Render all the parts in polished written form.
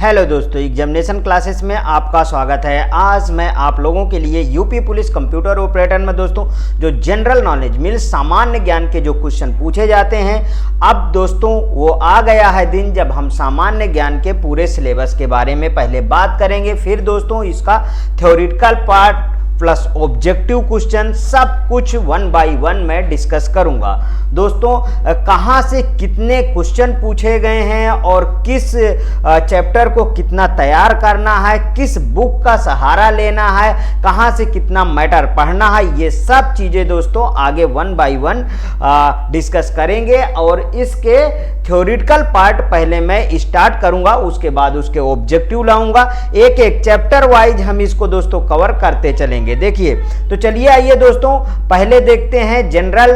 Hello दोस्तों, examination classes में आपका स्वागत है। आज मैं आप लोगों के लिए यूपी पुलिस कंप्यूटर ऑपरेटर में दोस्तों जो जनरल नॉलेज मीन्स सामान्य ज्ञान के जो क्वेश्चन पूछे जाते हैं, अब दोस्तों वो आ गया है दिन जब हम सामान्य ज्ञान के पूरे सिलेबस के बारे में पहले बात करेंगे, फिर दोस्तों इसका theoretical part plus objective question सब कुछ 1 बाय 1 मैं डिस्कस करूंगा। दोस्तों कहां से कितने क्वेश्चन पूछे गए हैं और किस चैप्टर को कितना तैयार करना है, किस बुक का सहारा लेना है, कहां से कितना मैटर पढ़ना है, ये सब चीजें दोस्तों आगे 1 बाय 1 डिस्कस करेंगे। और इसके थ्योरेटिकल पार्ट पहले मैं स्टार्ट करूंगा, उसके बाद उसके ऑब्जेक्टिव लाऊंगा। एक एक चैप्टर वाइज हम इसको दोस्तों कवर करते चलेंगे। देखिए तो चलिए आइए दोस्तों पहले देखते हैं जनरल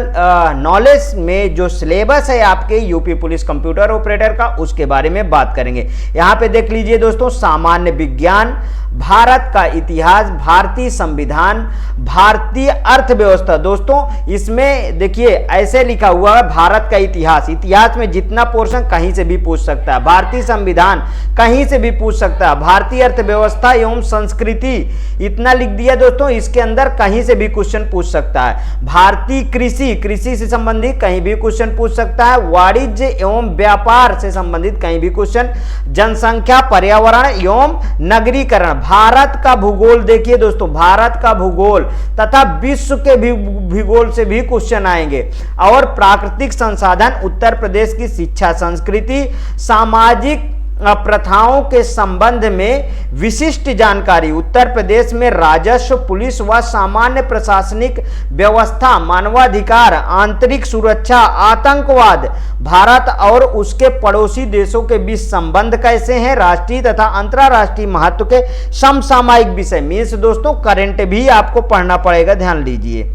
नॉलेज में जो सिलेबस है आपके यूपी पुलिस कंप्यूटर ऑपरेटर का, उसके बारे में बात करेंगे। यहां पे देख लीजिए दोस्तों, सामान्य विज्ञान, भारत का इतिहास, भारतीय संविधान, भारतीय अर्थव्यवस्था। दोस्तों इसमें देखिए ऐसे लिखा हुआ है भारत का इतिहास, इतिहास में जितना पोर्शन कहीं से भी पूछ सकता है, भारतीय संविधान कहीं से भी पूछ सकता है, भारतीय अर्थव्यवस्था एवं संस्कृति इतना लिख दिया दोस्तों, इसके अंदर कहीं से भी क्वेश्चन पूछ सकता है। भारतीय कृषि, कृषि से संबंधित कहीं भी क्वेश्चन पूछ सकता है। वाणिज्य एवं व्यापार से संबंधित कहीं भी क्वेश्चन, जनसंख्या, पर्यावरण एवं नगरीकरण, भारत का भूगोल देखिए दोस्तों, भारत का भूगोल तथा विश्व के भूगोल से भी क्वेश्चन आएंगे। और प्राकृतिक संसाधन, उत्तर प्रदेश की शिक्षा संस्कृति, सामाजिक प्रथाओं के संबंध में विशिष्ट जानकारी, उत्तर प्रदेश में राजस्व, पुलिस व सामान्य प्रशासनिक व्यवस्था, मानवाधिकार, आंतरिक सुरक्षा, आतंकवाद, भारत और उसके पड़ोसी देशों के बीच संबंध कैसे हैं, राष्ट्रीय तथा अंतर्राष्ट्रीय महत्व के समसामयिक विषय। मीन्स दोस्तों करंट भी आपको पढ़ना पड़ेगा, ध्यान लीजिए,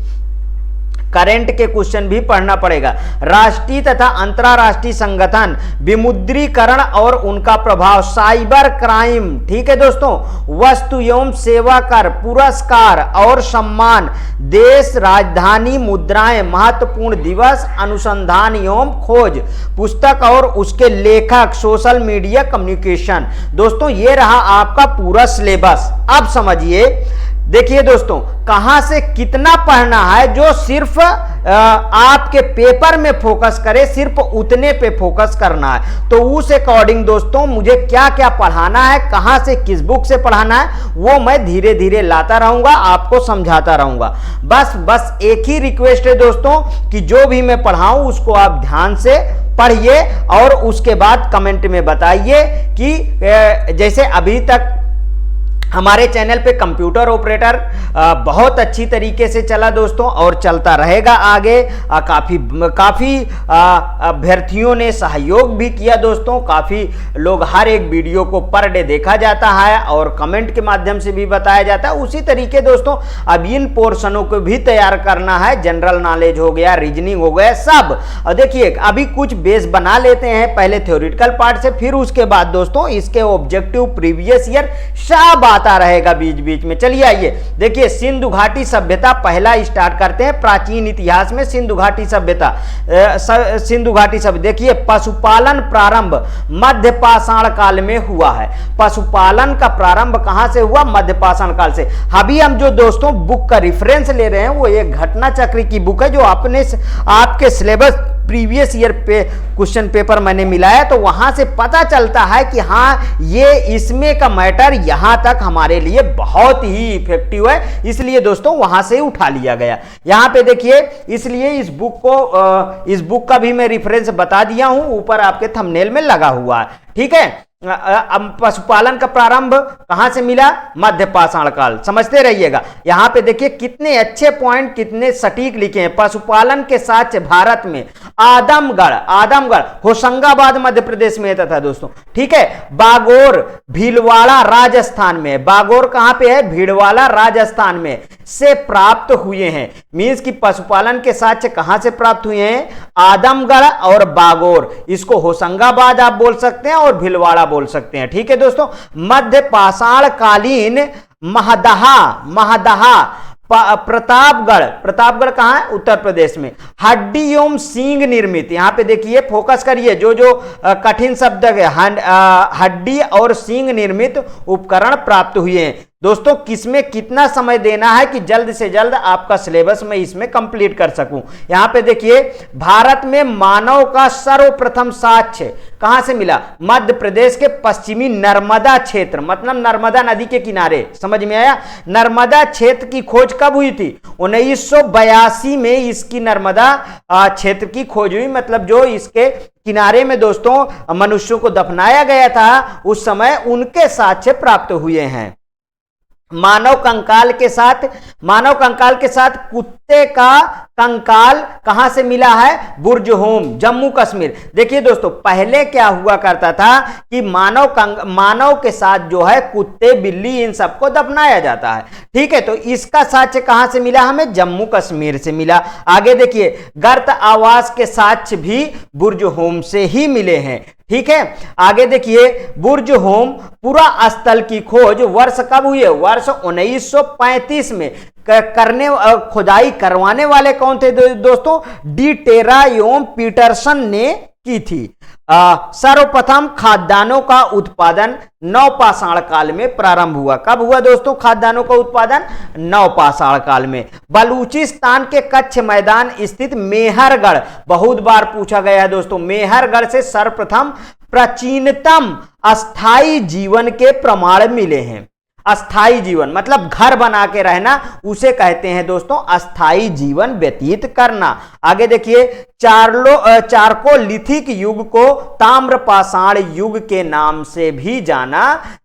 करंट के क्वेश्चन भी पढ़ना पड़ेगा। राष्ट्रीय तथा अंतरराष्ट्रीय संगठन, विमुद्रीकरण और उनका प्रभाव, साइबर क्राइम, ठीक है दोस्तों, वस्तु एवं सेवा कर, पुरस्कार और सम्मान, देश, राजधानी, मुद्राएं, महत्वपूर्ण दिवस, अनुसंधान एवं खोज, पुस्तक और उसके लेखक, सोशल मीडिया, कम्युनिकेशन। दोस्तों ये रहा आपका पूरा सिलेबस। अब समझिए, देखिए दोस्तों कहां से कितना पढ़ना है, जो सिर्फ आपके पेपर में फोकस करे, सिर्फ उतने पे फोकस करना है। तो उस अकॉर्डिंग दोस्तों मुझे क्या क्या पढ़ाना है, कहां से किस बुक से पढ़ाना है, वो मैं धीरे धीरे लाता रहूंगा, आपको समझाता रहूंगा। बस एक ही रिक्वेस्ट है दोस्तों कि जो भी मैं पढ़ाऊं उसको आप ध्यान से पढ़िए और उसके बाद कमेंट में बताइए कि जैसे अभी तक हमारे चैनल पे कंप्यूटर ऑपरेटर बहुत अच्छी तरीके से चला दोस्तों और चलता रहेगा आगे। काफ़ी अभ्यर्थियों ने सहयोग भी किया दोस्तों, काफ़ी लोग हर एक वीडियो को पर डे देखा जाता है और कमेंट के माध्यम से भी बताया जाता है। उसी तरीके दोस्तों अब इन पोर्शनों को भी तैयार करना है, जनरल नॉलेज हो गया, रीजनिंग हो गया, सब। और देखिए अभी कुछ बेस बना लेते हैं पहले थ्योरेटिकल पार्ट से, फिर उसके बाद दोस्तों इसके ऑब्जेक्टिव, प्रीवियस ईयर सब आता रहेगा बीच बीच में। चलिए आइए देखिए, सिंधु घाटी सभ्यता पहला स्टार्ट करते हैं। प्राचीन इतिहास में सिंधु घाटी सभ्यता, सिंधु घाटी सभ्यता देखिए, पशुपालन प्रारंभ मध्य पाषाण काल में हुआ है। पशुपालन का प्रारंभ कहां से हुआ, मध्य पाषाण काल से। अभी हम जो दोस्तों बुक का रेफरेंस ले रहे हैं वो एक घटना चक्र की बुक है, जो आपके सिलेबस प्रीवियस ईयर पे क्वेश्चन पेपर मैंने मिलाया, तो वहां से पता चलता है कि हाँ ये इसमें का मैटर यहां तक हमारे लिए बहुत ही इफेक्टिव है, इसलिए दोस्तों वहां से उठा लिया गया। यहां पे देखिए, इसलिए इस बुक का भी मैं रेफरेंस बता दिया हूं, ऊपर आपके थंबनेल में लगा हुआ है, ठीक है। पशुपालन का प्रारंभ कहां से मिला, मध्य पाषाण काल, समझते रहिएगा। यहां पे देखिए कितने अच्छे पॉइंट, कितने सटीक लिखे हैं। पशुपालन के साक्ष्य भारत में आदमगढ़ होशंगाबाद मध्य प्रदेश में था दोस्तों, ठीक है। बागोर भीलवाड़ा राजस्थान में, बागोर कहां पे है, भीलवाड़ा राजस्थान में से प्राप्त हुए हैं। मींस कि पशुपालन के साक्ष्य कहां से प्राप्त हुए हैं, आदमगढ़ और बागोर, इसको होशंगाबाद आप बोल सकते हैं और भीलवाड़ा बोल सकते हैं, ठीक है दोस्तों। मध्य पाषाण कालीन महदहा प्रतापगढ़, प्रतापगढ़ कहां है? उत्तर प्रदेश में। हड्डी एवं सींग निर्मित, यहां पे देखिए फोकस करिए, जो जो कठिन शब्द है, हड्डी और सींग निर्मित उपकरण प्राप्त हुए हैं। दोस्तों किसमें कितना समय देना है कि जल्द से जल्द आपका सिलेबस मैं इसमें कंप्लीट कर सकूं। यहां पे देखिए, भारत में मानव का सर्वप्रथम साक्ष्य कहां से मिला? मध्य प्रदेश के पश्चिमी नर्मदा क्षेत्र, मतलब नर्मदा नदी के किनारे। समझ में आया? नर्मदा क्षेत्र की खोज कब हुई थी? 1982 में इसकी नर्मदा क्षेत्र की खोज हुई, मतलब जो इसके किनारे में दोस्तों मनुष्यों को दफनाया गया था, उस समय उनके साक्ष्य प्राप्त हुए हैं। मानव कंकाल के साथ कुत्ते का कंकाल कहां से मिला है? बुर्जहोम, जम्मू कश्मीर। देखिए दोस्तों, पहले क्या हुआ करता था कि मानव के साथ जो है कुत्ते, बिल्ली, इन सबको दफनाया जाता है। ठीक है, तो इसका साक्ष्य कहां से मिला हमें? जम्मू कश्मीर से मिला। आगे देखिए, गर्त आवास के साक्ष्य भी बुर्जहोम से ही मिले हैं। ठीक है, आगे देखिए, बुर्जहोम पुरा स्थल की खोज वर्ष कब हुई है? वर्ष 1935 में। खुदाई करवाने वाले कौन थे दोस्तों? डी टेरा एवं पीटरसन ने की थी। सर्वप्रथम खाद्यान्नों का उत्पादन नवपाषाण काल में प्रारंभ हुआ। कब हुआ दोस्तों खाद्यान्नों का उत्पादन? नवपाषाण काल में। बलूचिस्तान के कच्छ मैदान स्थित मेहरगढ़, बहुत बार पूछा गया है दोस्तों, मेहरगढ़ से सर्वप्रथम प्राचीनतम अस्थाई जीवन के प्रमाण मिले हैं। अस्थाई जीवन मतलब घर बना के रहना, उसे कहते हैं दोस्तों अस्थाई जीवन व्यतीत करना। आगे देखिए, चारकोलिथिक युग को ताम्रपाषाण युग के नाम से भी जाना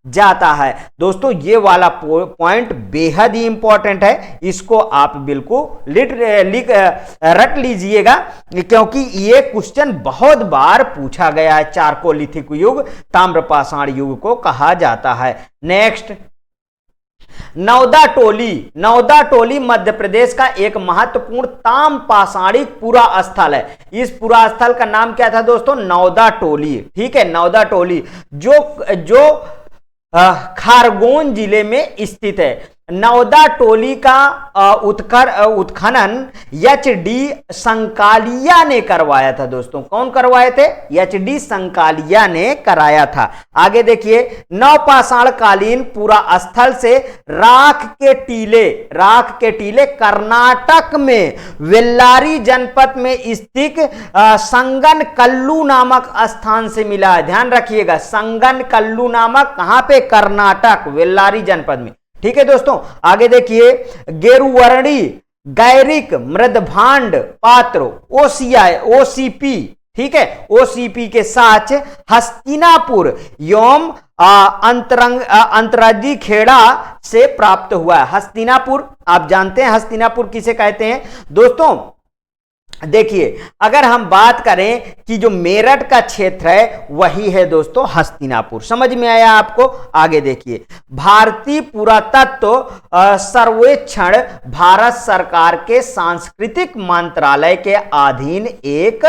जाता है। दोस्तों ये वाला पॉइंट बेहद ही इंपॉर्टेंट है, इसको आप बिल्कुल रट लीजिएगा, क्योंकि ये क्वेश्चन बहुत बार पूछा गया है। चारकोलिथिक युग ताम्रपाषाण युग को कहा जाता है। नेक्स्ट, नौदा टोली मध्य प्रदेश का एक महत्वपूर्ण ताम्रपाषाणिक पुरा स्थल है। इस पुरा स्थल का नाम क्या था दोस्तों? नौदा टोली। ठीक है, नौदा टोली जो खारगोन जिले में स्थित है। नौदा टोली का उत्खनन एच.डी. संकालिया ने करवाया था दोस्तों। कौन करवाए थे? एच.डी. संकालिया ने कराया था। आगे देखिए, नवपाषाण कालीन पूरा स्थल से राख के टीले कर्नाटक में वेल्लारी जनपद में स्थित संगन कल्लू नामक स्थान से मिला है। ध्यान रखिएगा, संगन कल्लू नामक, कहां पे? कर्नाटक, वेल्लारी जनपद में। ठीक है दोस्तों, आगे देखिए, गेरुवर्णी गैरिक मृदभांड पात्र ओसीपी, ठीक है, ओसीपी के साथ हस्तिनापुर एवं अंतराजी खेड़ा से प्राप्त हुआ है। हस्तिनापुर, आप जानते हैं हस्तिनापुर किसे कहते हैं दोस्तों? देखिए, अगर हम बात करें कि जो मेरठ का क्षेत्र है वही है दोस्तों हस्तिनापुर। समझ में आया आपको? आगे देखिए, भारतीय पुरातत्व सर्वेक्षण भारत सरकार के सांस्कृतिक मंत्रालय के अधीन एक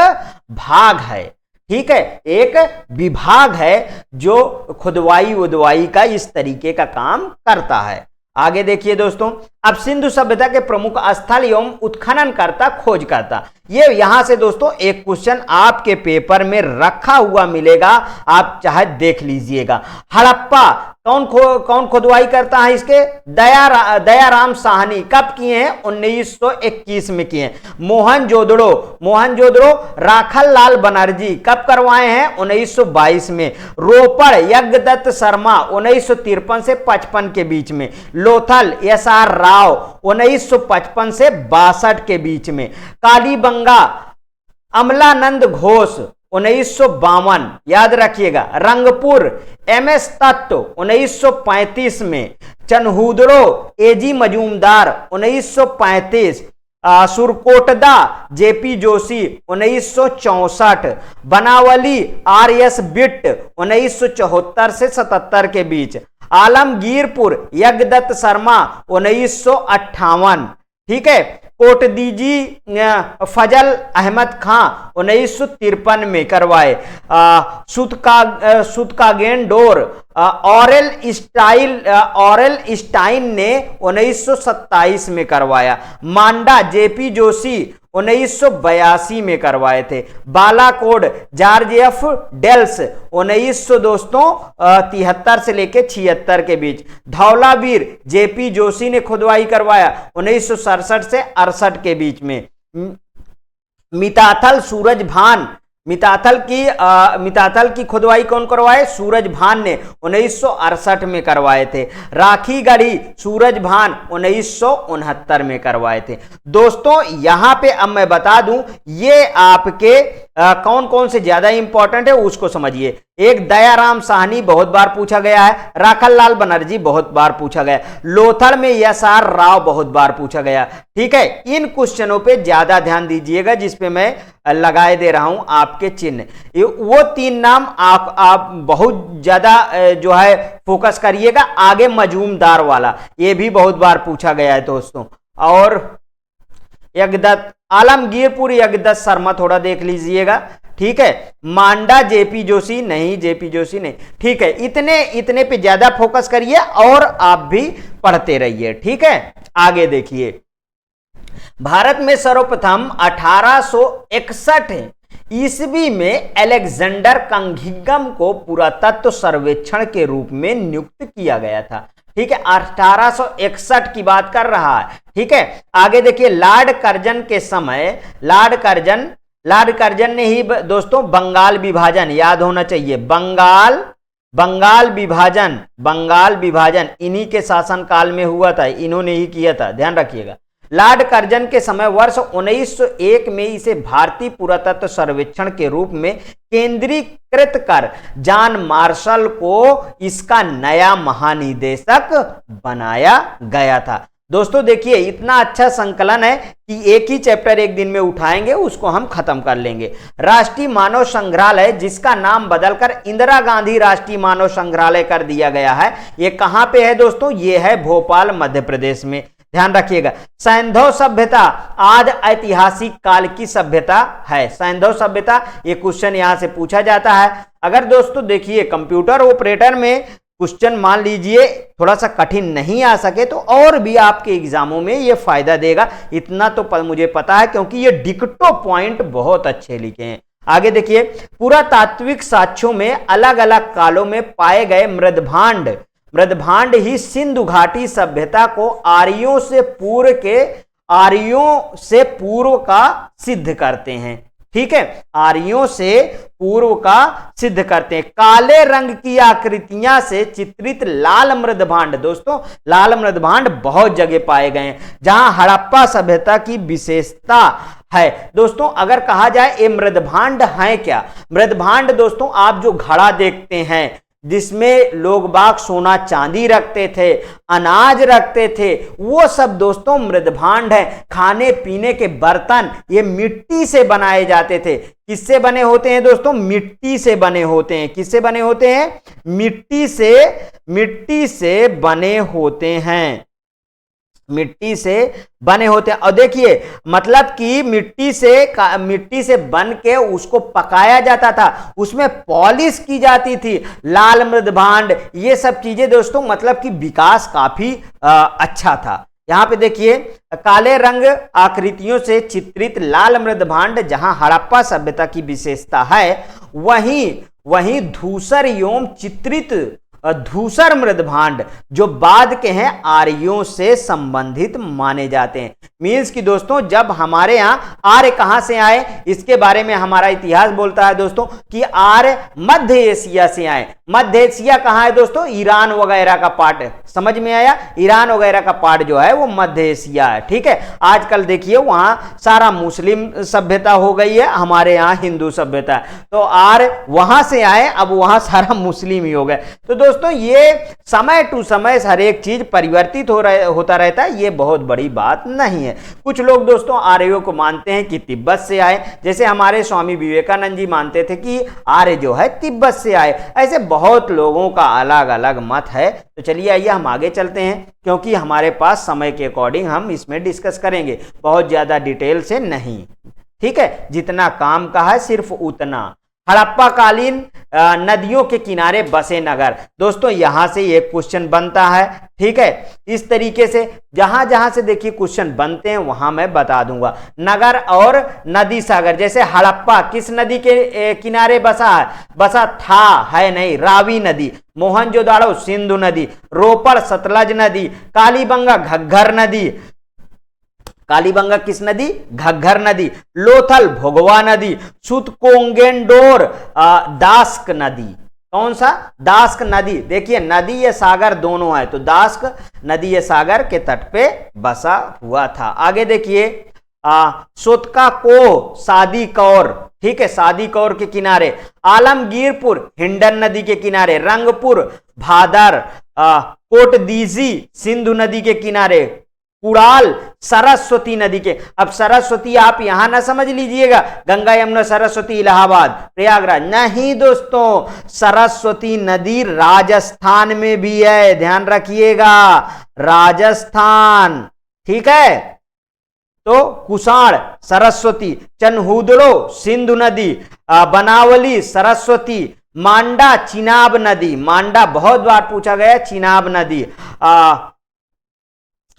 भाग है। ठीक है, एक विभाग है जो खुदवाई उदवाई का इस तरीके का काम करता है। आगे देखिए दोस्तों, अब सिंधु सभ्यता के प्रमुख स्थल एवं उत्खनन करता, खोज करता, ये यहां से दोस्तों एक क्वेश्चन आपके पेपर में रखा हुआ मिलेगा, आप चाहे देख लीजिएगा। हड़प्पा कौन खुदवाई करता है इसके? दयाराम साहनी। कब किए हैं? 1921 में किए हैं। मोहनजोदड़ो राखल लाल बनर्जी कब करवाए हैं? 1922 में। रोपड़ यज्ञदत्त शर्मा 1953 से 55 के बीच में। लोथल एस.आर. राव 1955 से 62 के बीच में। कालीबंगा अमलानंद घोष 1952, याद रखिएगा। रंगपुर एम.एस. तत्व 1935 में। Chanhudaro A G. Majumdar 1935। Surkotada J P. Joshi 1964। Banawali R S. बिट्ट 1974 से 77 के बीच। आलमगीरपुर यज्ञदत्त शर्मा 1958। ठीक है, कोटदीजी फजल अहमद खां 1953 में करवाए। सुतकागेन डोर ऑरेल स्टाइन ने 1927 में करवाया। मांडा जेपी जोशी 1982 में करवाए थे। बालाकोड जॉर्ज एफ डेल्स 1900 दोस्तों 73 से लेके 76 के बीच। धौलावीर जेपी जोशी ने खुदवाई करवाया 1967 से 68 के बीच में। मिताथल सूरजभान मिताथल की खुदवाई कौन करवाए? सूरजभान ने 1968 में करवाए थे। राखी गढ़ी सूरजभान 1969 में करवाए थे। दोस्तों यहां पे अब मैं बता दूं ये आपके कौन कौन से ज्यादा इंपॉर्टेंट है उसको समझिए। एक दयाराम साहनी बहुत बार पूछा गया है। राखल लाल बनर्जी बहुत बार पूछा गया। लोथड़ में एस.आर. राव बहुत बार पूछा गया। ठीक है, इन क्वेश्चनों पे ज्यादा ध्यान दीजिएगा जिसपे मैं लगाए दे रहा हूं आपके चिन्ह। वो 3 नाम आप बहुत ज्यादा जो है फोकस करिएगा। आगे मजूमदार वाला ये भी बहुत बार पूछा गया है दोस्तों। और यज्ञदत्त आलमगीरपुर यज्ञदत्त शर्मा थोड़ा देख लीजिएगा। ठीक है, मांडा जेपी जोशी नहीं, जेपी जोशी नहीं। ठीक है, इतने पे ज्यादा फोकस करिए और आप भी पढ़ते रहिए। ठीक है, आगे देखिए। भारत में सर्वप्रथम 1861 ईस्वी में अलेक्जेंडर कंघिगम को पुरातत्व सर्वेक्षण के रूप में नियुक्त किया गया था। ठीक है, 1861 की बात कर रहा है। ठीक है, आगे देखिए। लॉर्ड कर्जन के समय लॉर्ड कर्जन ने ही दोस्तों बंगाल विभाजन, याद होना चाहिए, बंगाल विभाजन इन्हीं के शासनकाल में हुआ था, इन्होंने ही किया था, ध्यान रखिएगा। लॉर्ड कर्जन के समय वर्ष 1901 में इसे भारतीय पुरातत्व सर्वेक्षण के रूप में केंद्रीकृत कर जॉन मार्शल को इसका नया महानिदेशक बनाया गया था। दोस्तों देखिए, इतना अच्छा संकलन है कि एक ही चैप्टर एक दिन में उठाएंगे, उसको हम खत्म कर लेंगे। राष्ट्रीय मानव संग्रहालय, जिसका नाम बदलकर इंदिरा गांधी राष्ट्रीय मानव संग्रहालय कर दिया गया है, ये कहां पे है दोस्तों? ये है भोपाल मध्य प्रदेश में, ध्यान रखिएगा। सैंधव सभ्यता आदि ऐतिहासिक काल की सभ्यता है। सैंधव सभ्यता, ये क्वेश्चन यहां से पूछा जाता है। अगर दोस्तों देखिए कंप्यूटर ऑपरेटर में क्वेश्चन मान लीजिए थोड़ा सा कठिन नहीं आ सके तो और भी आपके एग्जामों में ये फायदा देगा, इतना तो मुझे पता है, क्योंकि ये डिक्टो पॉइंट बहुत अच्छे लिखे हैं। आगे देखिए। पुरातात्विक साक्ष्यों में अलग अलग कालों में पाए गए मृदभांड ही सिंधु घाटी सभ्यता को आर्यों से पूर्व का सिद्ध करते हैं। ठीक है, आर्यों से पूर्व का सिद्ध करते हैं। काले रंग की आकृतियां से चित्रित लाल मृदभांड, दोस्तों लाल मृदभांड बहुत जगह पाए गए हैं जहां हड़प्पा सभ्यता की विशेषता है। दोस्तों अगर कहा जाए ये मृदभांड है क्या? मृदभांड दोस्तों आप जो घड़ा देखते हैं जिसमें लोग बाग सोना चांदी रखते थे, अनाज रखते थे, वो सब दोस्तों मृदभांड है। खाने पीने के बर्तन ये मिट्टी से बनाए जाते थे। किससे बने होते हैं दोस्तों? मिट्टी से बने होते हैं। किससे बने होते हैं? मिट्टी से बने होते हैं। मिट्टी से बने होते हैं। और देखिए मतलब कि मिट्टी से बन के उसको पकाया जाता था, उसमें पॉलिश की जाती थी। लाल मृदभांड ये सब चीजें दोस्तों मतलब कि विकास काफी अच्छा था। यहां पे देखिए काले रंग आकृतियों से चित्रित लाल मृदभांड जहां हड़प्पा सभ्यता की विशेषता है, वहीं धूसर एवं चित्रित धूसर मृदभांड जो बाद के हैं आर्यों से संबंधित माने जाते हैं। मीन्स कि दोस्तों जब हमारे यहाँ आर्य कहां से आए इसके बारे में हमारा इतिहास बोलता है दोस्तों कि आर्य मध्य एशिया से आए। मध्य एशिया कहां है दोस्तों? ईरान वगैरह का पार्ट, समझ में आया? ईरान वगैरह का पार्ट जो है वो मध्य एशिया है। ठीक है, आजकल देखिए वहां सारा मुस्लिम सभ्यता हो गई है, हमारे यहाँ हिंदू सभ्यता है। तो आर्य वहां से आए, अब वहां सारा मुस्लिम ही हो गए। तो दोस्तों ये समय टू समय हर एक चीज परिवर्तित होता रहता है, ये बहुत बड़ी बात नहीं है। कुछ लोग दोस्तों आर्यों को मानते हैं कि तिब्बत से आए, जैसे हमारे स्वामी विवेकानंद जी मानते थे कि आर्य जो है तिब्बत से आए। ऐसे बहुत लोगों का अलग अलग मत है। तो चलिए आइए हम आगे चलते हैं, क्योंकि हमारे पास समय के अकॉर्डिंग हम इसमें डिस्कस करेंगे, बहुत ज्यादा डिटेल से नहीं। ठीक है, जितना काम का है सिर्फ उतना। हड़प्पा कालीन नदियों के किनारे बसे नगर। दोस्तों यहां से एक क्वेश्चन बनता है, ठीक है। इस तरीके से जहां जहां से देखिए क्वेश्चन बनते हैं वहां मैं बता दूंगा। नगर और नदी सागर, जैसे हड़प्पा किस नदी के किनारे बसा है? बसा था, है नहीं, रावी नदी। मोहनजोदाड़ो सिंधु नदी। रोपड़ सतलज नदी। कालीबंगा घग्घर नदी। कालीबंगा किस नदी? घग्घर नदी। लोथल भोगवा नदी। सुतकोंगेंडोर दास्क नदी। कौन सा? दास्क नदी। देखिए नदी या सागर दोनों है, तो दास्क नदी या सागर के तट पे बसा हुआ था। आगे देखिए सोतका को सादी कौर, ठीक है, सादी कौर के किनारे। आलमगीरपुर हिंडन नदी के किनारे। रंगपुर भादर कोटदीजी सिंधु नदी के किनारे। कुड़ाल सरस्वती नदी के। अब सरस्वती आप यहां ना समझ लीजिएगा गंगा यमुना सरस्वती इलाहाबाद प्रयागराज, नहीं दोस्तों, सरस्वती नदी राजस्थान में भी है, ध्यान रखिएगा, राजस्थान, ठीक है। तो कुसाण सरस्वती। चनहुदड़ो सिंधु नदी। बनावली सरस्वती। मांडा चिनाब नदी। मांडा बहुत बार पूछा गया, चिनाब नदी।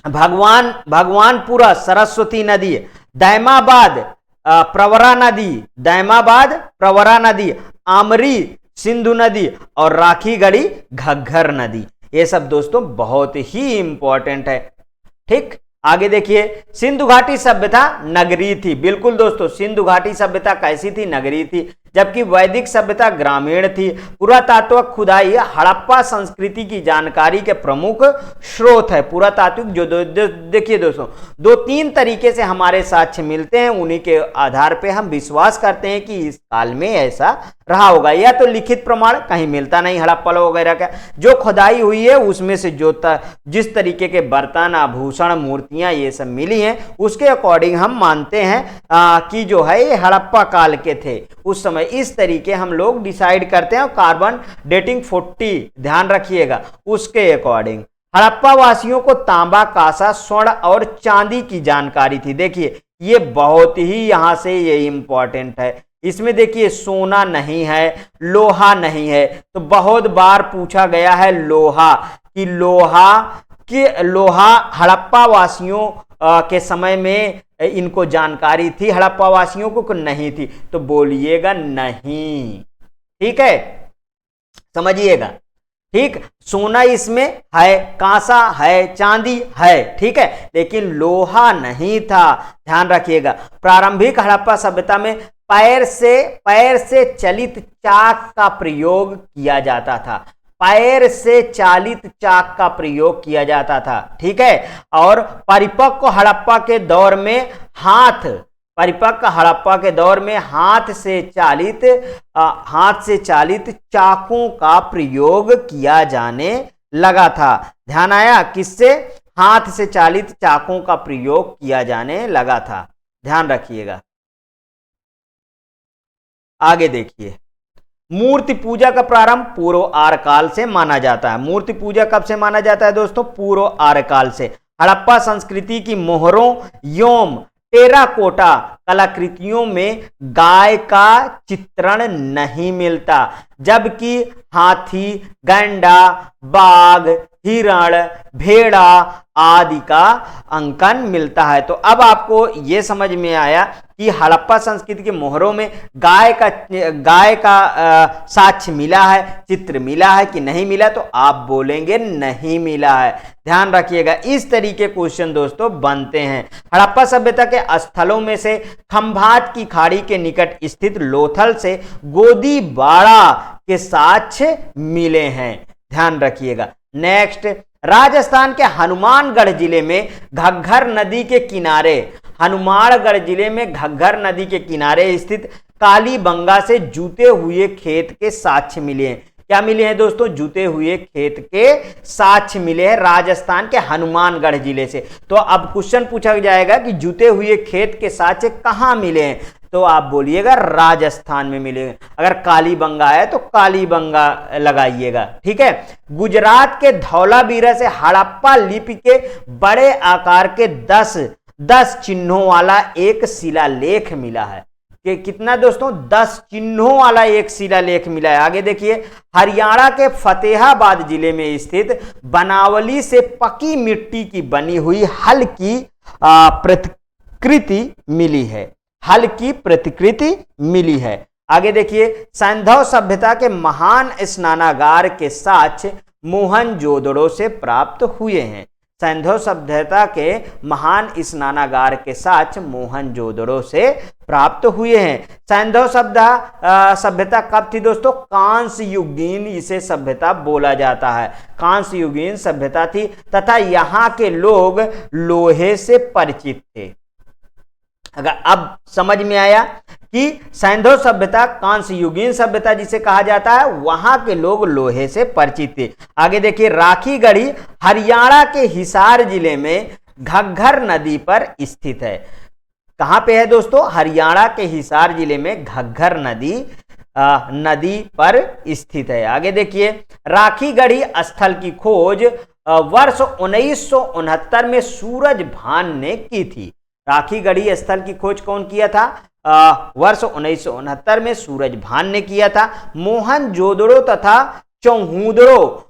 भगवानपुरा सरस्वती नदी। दैमाबाद प्रवरा नदी। दैमाबाद प्रवरा नदी। आमरी सिंधु नदी और राखीगढ़ी घग्घर नदी। ये सब दोस्तों बहुत ही इंपॉर्टेंट है, ठीक। आगे देखिए सिंधु घाटी सभ्यता नगरीय थी। बिल्कुल दोस्तों, सिंधु घाटी सभ्यता कैसी थी? नगरीय थी, जबकि वैदिक सभ्यता ग्रामीण थी। पुरातात्विक खुदाई हड़प्पा संस्कृति की जानकारी के प्रमुख स्रोत है। पुरातात्विक जो देखिए दोस्तों, दो तीन तरीके से हमारे साक्ष्य मिलते हैं, उन्हीं के आधार पे हम विश्वास करते हैं कि इस काल में ऐसा रहा होगा। या तो लिखित प्रमाण कहीं मिलता नहीं हड़प्पा वगैरह का, जो खुदाई हुई है उसमें से जो जिस तरीके के बर्तन आभूषण मूर्तियां ये सब मिली हैं उसके अकॉर्डिंग हम मानते हैं कि जो है ये हड़प्पा काल के थे उस समय। इस तरीके हम लोग डिसाइड करते हैं। कार्बन डेटिंग 40 ध्यान रखिएगा, उसके अकॉर्डिंग हड़प्पा वासियों को तांबा, कांसा, स्वर्ण और चांदी की जानकारी थी। देखिए ये बहुत ही यहां से ये इंपॉर्टेंट है। इसमें देखिए सोना नहीं है, लोहा नहीं है, तो बहुत बार पूछा गया है लोहा, कि लोहा हड़प्पा वासियों के समय में इनको जानकारी थी, हड़प्पा वासियों को नहीं थी, तो बोलिएगा नहीं, ठीक है, समझिएगा, ठीक। सोना इसमें है, कांसा है, चांदी है, ठीक है, लेकिन लोहा नहीं था, ध्यान रखिएगा। प्रारंभिक हड़प्पा सभ्यता में पैर से चलित चाक का प्रयोग किया जाता था। पैर से चालित चाक का प्रयोग किया जाता था, ठीक है। और परिपक्व हड़प्पा के दौर में हाथ से चालित चाकों का प्रयोग किया जाने लगा था। ध्यान आया? किससे? हाथ से चालित चाकों का प्रयोग किया जाने लगा था, ध्यान रखिएगा। आगे देखिए, मूर्ति पूजा का प्रारंभ पूर्व आर्य काल से माना जाता है। मूर्ति पूजा कब से माना जाता है दोस्तों? पूर्व आर्य काल से। हड़प्पा संस्कृति की मोहरों एवं टेराकोटा कलाकृतियों में गाय का चित्रण नहीं मिलता, जबकि हाथी, गैंडा, बाघ, हिरण, भेड़ा आदि का अंकन मिलता है। तो अब आपको यह समझ में आया कि हड़प्पा संस्कृति के मोहरों में गाय का साक्ष्य मिला है, चित्र मिला है कि नहीं मिला, तो आप बोलेंगे नहीं मिला है। ध्यान रखिएगा, इस तरीके क्वेश्चन दोस्तों बनते हैं। हड़प्पा सभ्यता के स्थलों में से खंभात की खाड़ी के निकट स्थित लोथल से गोदीबाड़ा के साक्ष्य मिले हैं, ध्यान रखिएगा। नेक्स्ट, राजस्थान के हनुमानगढ़ जिले में घग्घर नदी के किनारे स्थित कालीबंगा से जूते हुए खेत के साक्ष्य मिले हैं। क्या मिले हैं दोस्तों? जूते हुए खेत के साक्ष्य मिले हैं राजस्थान के हनुमानगढ़ जिले से। तो अब क्वेश्चन पूछा जाएगा कि जूते हुए खेत के साक्ष्य कहां मिले हैं, तो आप बोलिएगा राजस्थान में मिले। अगर कालीबंगा है तो कालीबंगा लगाइएगा, ठीक है। गुजरात के धौलावीरा से हड़प्पा लिपि के बड़े आकार के 10 चिन्हों वाला एक शिलालेख मिला है। कितना दोस्तों 10 चिन्हों वाला एक शिलालेख मिला है। आगे देखिए, हरियाणा के फतेहाबाद जिले में स्थित बनावली से पकी मिट्टी की बनी हुई हल्की प्रतिकृति मिली है, हल्की प्रतिकृति मिली है। आगे देखिए, सैंधव सभ्यता के महान स्नानागार के साक्ष्य मोहनजोदड़ो से प्राप्त हुए हैं। सैंधव सभ्यता के महान स्नानागार के साक्ष्य मोहनजोदड़ो से प्राप्त हुए हैं। सैंधव सभ्यता कब थी दोस्तों? कांस्य युगीन इसे सभ्यता बोला जाता है, कांस्य युगीन सभ्यता थी तथा यहाँ के लोग लोहे से परिचित थे। अगर अब समझ में आया कि सैंधव सभ्यता कांस्य युगीन सभ्यता जिसे कहा जाता है, वहां के लोग लोहे से परिचित थे। आगे देखिए, राखी गढ़ी हरियाणा के हिसार जिले में घग्घर नदी पर स्थित है। कहां पे है दोस्तों? हरियाणा के हिसार जिले में घग्घर नदी पर स्थित है। आगे देखिए, राखी गढ़ी स्थल की खोज वर्ष 1969 में सूरज भान ने की थी। राखी गढ़ी स्थल की खोज कौन किया था? वर्ष 1969 में सूरज भान ने किया था। मोहनजोदड़ो तथा चौहूदड़ो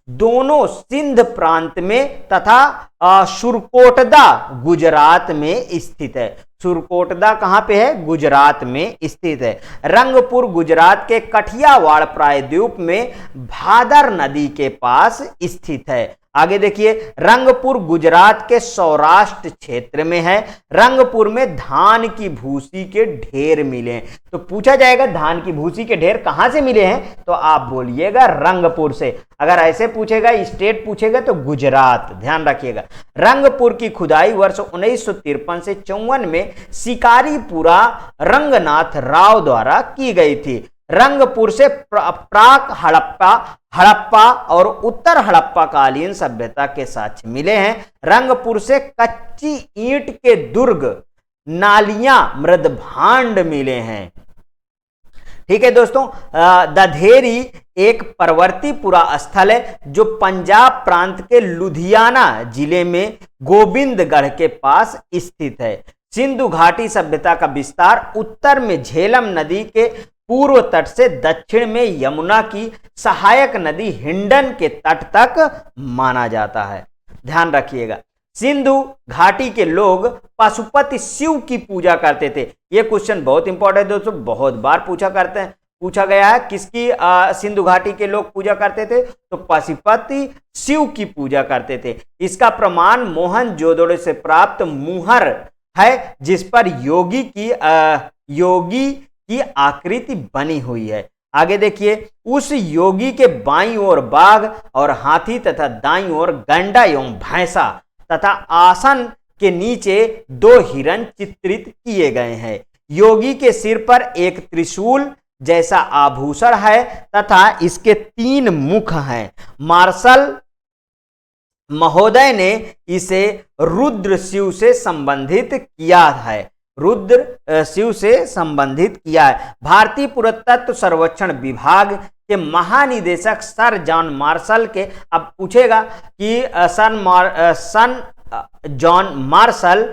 दोनों सिंध प्रांत में तथा सुरकोटदा गुजरात में स्थित है। सुरकोटदा कहां पे है? गुजरात में स्थित है। रंगपुर गुजरात के कठियावाड़ प्रायद्वीप में भादर नदी के पास स्थित है। आगे देखिए, रंगपुर गुजरात के सौराष्ट्र क्षेत्र में है। रंगपुर में धान की भूसी के ढेर मिले हैं। तो पूछा जाएगा धान की भूसी के ढेर कहां से मिले हैं, तो आप बोलिएगा रंगपुर से। अगर ऐसे पूछेगा, स्टेट पूछेगा, तो गुजरात, ध्यान रखिएगा। रंगपुर की खुदाई वर्ष 1953 से 54 में शिकारीपुरा रंगनाथ राव द्वारा की गई थी। रंगपुर से प्राक हड़प्पा और उत्तर हड़प्पा कालीन सभ्यता के साक्ष्य मिले हैं। रंगपुर से कच्ची ईंट के दुर्ग, नालियां, मृदभांड मिले हैं। ठीक है दोस्तों, दधेरी एक पर्वतीपुरा स्थल है जो पंजाब प्रांत के लुधियाना जिले में गोविंदगढ़ के पास स्थित है। सिंधु घाटी सभ्यता का विस्तार उत्तर में झेलम नदी के पूर्व तट से दक्षिण में यमुना की सहायक नदी हिंडन के तट तक माना जाता है। ध्यान रखिएगा, सिंधु घाटी के लोग पशुपति शिव की पूजा करते थे। यह क्वेश्चन बहुत इंपॉर्टेंट है दोस्तों, बहुत बार पूछा गया है। किसकी सिंधु घाटी के लोग पूजा करते थे? तो पशुपति शिव की पूजा करते थे। इसका प्रमाण मोहनजोदड़ो से प्राप्त मुहर है, जिस पर योगी की आकृति बनी हुई है। आगे देखिए, उस योगी के बाईं ओर बाघ और हाथी तथा दाईं ओर गंडा एवं भैंसा तथा आसन के नीचे 2 हिरण चित्रित किए गए हैं। योगी के सिर पर एक त्रिशूल जैसा आभूषण है तथा इसके 3 मुख हैं। मार्शल महोदय ने इसे रुद्र शिव से संबंधित किया है। रुद्र शिव से संबंधित किया है। भारतीय पुरातत्व सर्वेक्षण विभाग के महानिदेशक सर जॉन मार्शल के, अब पूछेगा कि सन जॉन मार्शल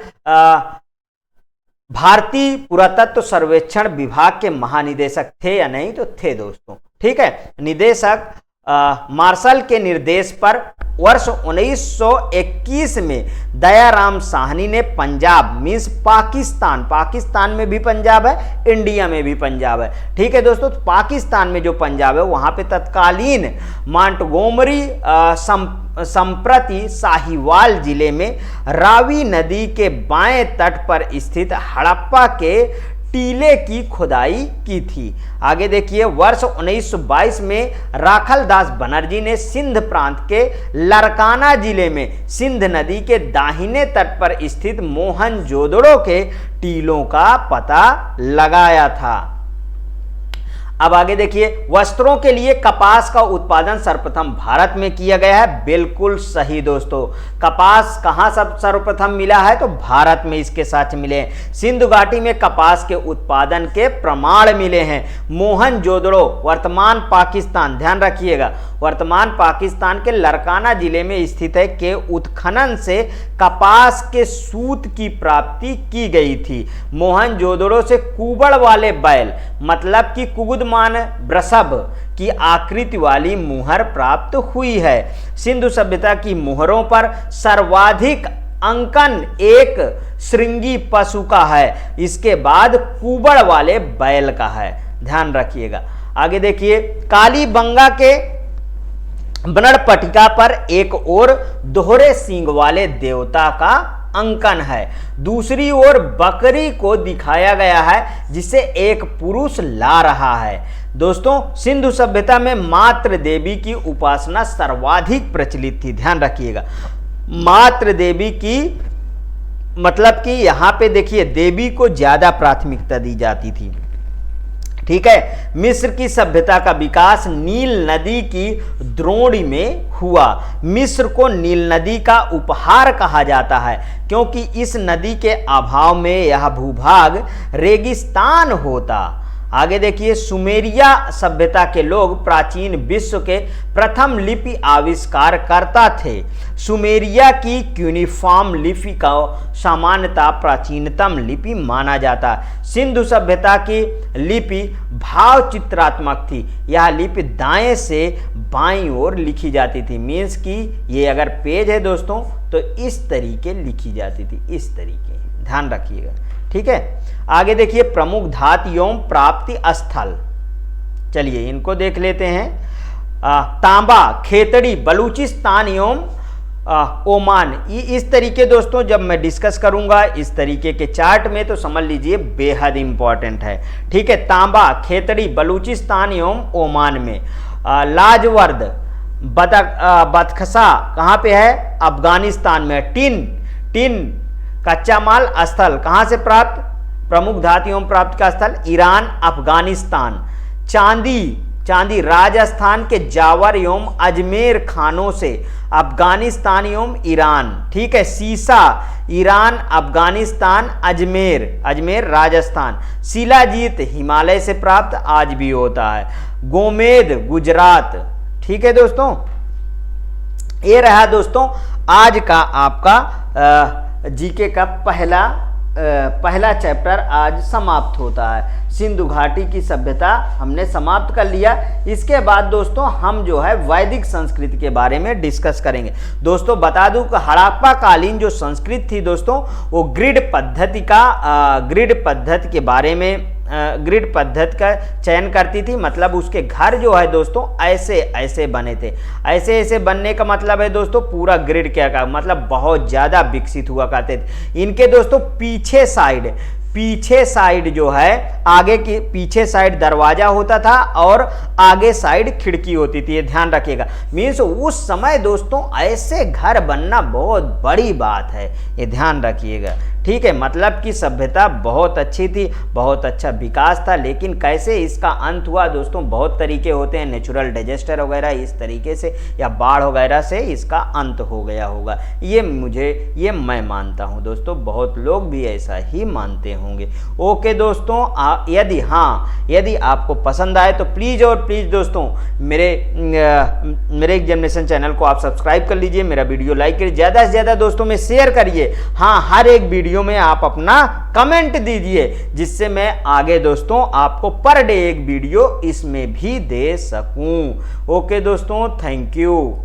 भारतीय पुरातत्व सर्वेक्षण विभाग के महानिदेशक थे या नहीं? तो थे दोस्तों। ठीक है, निदेशक मार्शल के निर्देश पर वर्ष 1921 में दयाराम साहनी ने पंजाब मींस पाकिस्तान में भी पंजाब है, इंडिया में भी पंजाब है। ठीक है दोस्तों, तो पाकिस्तान में जो पंजाब है वहां पे तत्कालीन मांटगोमरी संप्रति साहिवाल जिले में रावी नदी के बाएं तट पर स्थित हड़प्पा के टीले की खुदाई की थी। आगे देखिए, वर्ष 1922 में राखलदास बनर्जी ने सिंध प्रांत के लरकाना जिले में सिंध नदी के दाहिने तट पर स्थित मोहनजोदड़ो के टीलों का पता लगाया था। अब आगे देखिए, वस्त्रों के लिए कपास का उत्पादन सर्वप्रथम भारत में किया गया है। बिल्कुल सही दोस्तों, कपास कहां सर्वप्रथम मिला है? तो भारत में इसके साक्ष्य मिले हैं। सिंधु घाटी में कपास के उत्पादन के प्रमाण मिले हैं। मोहनजोदड़ो वर्तमान पाकिस्तान, ध्यान रखिएगा, वर्तमान पाकिस्तान के लरकाना जिले में स्थित है, के उत्खनन से कपास के सूत की प्राप्ति की गई थी। मोहनजोदड़ो से कुबड़ वाले बैल, मतलब कि कुगुदमान वृषभ की आकृति वाली मुहर प्राप्त हुई है। सिंधु सभ्यता की मुहरों पर सर्वाधिक अंकन एक श्रृंगी पशु का है, इसके बाद कुबड़ वाले बैल का है, ध्यान रखिएगा। आगे देखिए, कालीबंगा के बनड़पटिका पर एक और दोहरे सींग वाले देवता का अंकन है, दूसरी ओर बकरी को दिखाया गया है जिसे एक पुरुष ला रहा है। दोस्तों, सिंधु सभ्यता में मातृ देवी की उपासना सर्वाधिक प्रचलित थी, ध्यान रखिएगा। मातृ देवी की मतलब कि यहां पे देखिए देवी को ज्यादा प्राथमिकता दी जाती थी, ठीक है। मिस्र की सभ्यता का विकास नील नदी की द्रोणी में हुआ। मिस्र को नील नदी का उपहार कहा जाता है क्योंकि इस नदी के अभाव में यह भूभाग रेगिस्तान होता। आगे देखिए, सुमेरिया सभ्यता के लोग प्राचीन विश्व के प्रथम लिपि आविष्कार करता थे। सुमेरिया की क्यूनिफॉर्म लिपि का सामान्यतः प्राचीनतम लिपि माना जाता है। सिंधु सभ्यता की लिपि भाव चित्रात्मक थी। यह लिपि दाएं से बाईं ओर लिखी जाती थी, मीन्स कि ये अगर पेज है दोस्तों तो इस तरीके लिखी जाती थी, इस तरीके, ध्यान रखिएगा, ठीक है। आगे देखिए, प्रमुख धातु एवं प्राप्ति स्थल, चलिए इनको देख लेते हैं। तांबा, खेतड़ी, बलूचिस्तान एवं ओमान, ये इस तरीके दोस्तों जब मैं डिस्कस करूंगा इस तरीके के चार्ट में तो समझ लीजिए बेहद इंपॉर्टेंट है, ठीक है। तांबा, खेतड़ी, बलूचिस्तान एवं ओमान में। लाजवर्द, बदखसा कहाँ पे है? अफगानिस्तान में। टिन कच्चा माल स्थल कहां से प्राप्त? प्रमुख धातु एवं प्राप्त का स्थल ईरान, अफगानिस्तान। चांदी राजस्थान के जावर एवं अजमेर खानों से, अफगानिस्तान एवं ईरान, ठीक है। सीसा, ईरान, अफगानिस्तान, अजमेर राजस्थान। शिलाजीत हिमालय से प्राप्त, आज भी होता है। गोमेद गुजरात, ठीक है दोस्तों। ये रहा दोस्तों आज का आपका जीके का पहला चैप्टर आज समाप्त होता है। सिंधु घाटी की सभ्यता हमने समाप्त कर लिया। इसके बाद दोस्तों हम जो है वैदिक संस्कृति के बारे में डिस्कस करेंगे। दोस्तों बता दूं कि हड़प्पा कालीन जो संस्कृति थी दोस्तों, वो ग्रिड पद्धति के बारे में ग्रिड पद्धति का चयन करती थी। मतलब उसके घर जो है दोस्तों ऐसे ऐसे बने थे। ऐसे ऐसे बनने का मतलब है दोस्तों पूरा ग्रिड क्या का मतलब बहुत ज़्यादा विकसित हुआ करते थे। इनके दोस्तों पीछे साइड जो है, आगे की पीछे साइड दरवाजा होता था और आगे साइड खिड़की होती थी, ये ध्यान रखिएगा। मीन्स उस समय दोस्तों ऐसे घर बनना बहुत बड़ी बात है, ये ध्यान रखिएगा, ठीक है। मतलब कि सभ्यता बहुत अच्छी थी, बहुत अच्छा विकास था। लेकिन कैसे इसका अंत हुआ दोस्तों, बहुत तरीके होते हैं, नेचुरल डिजास्टर वगैरह इस तरीके से या बाढ़ वगैरह से इसका अंत हो गया होगा, ये मैं मानता हूं दोस्तों। बहुत लोग भी ऐसा ही मानते होंगे। ओके दोस्तों, यदि आपको पसंद आए तो प्लीज़ और प्लीज़ दोस्तों मेरे एग्जामिनेशन चैनल को आप सब्सक्राइब कर लीजिए, मेरा वीडियो लाइक करिए, ज़्यादा से ज़्यादा दोस्तों में शेयर करिए। हाँ, हर एक वीडियो में आप अपना कमेंट दीजिए जिससे मैं आगे दोस्तों आपको पर डे एक वीडियो इसमें भी दे सकूं। ओके दोस्तों, थैंक यू।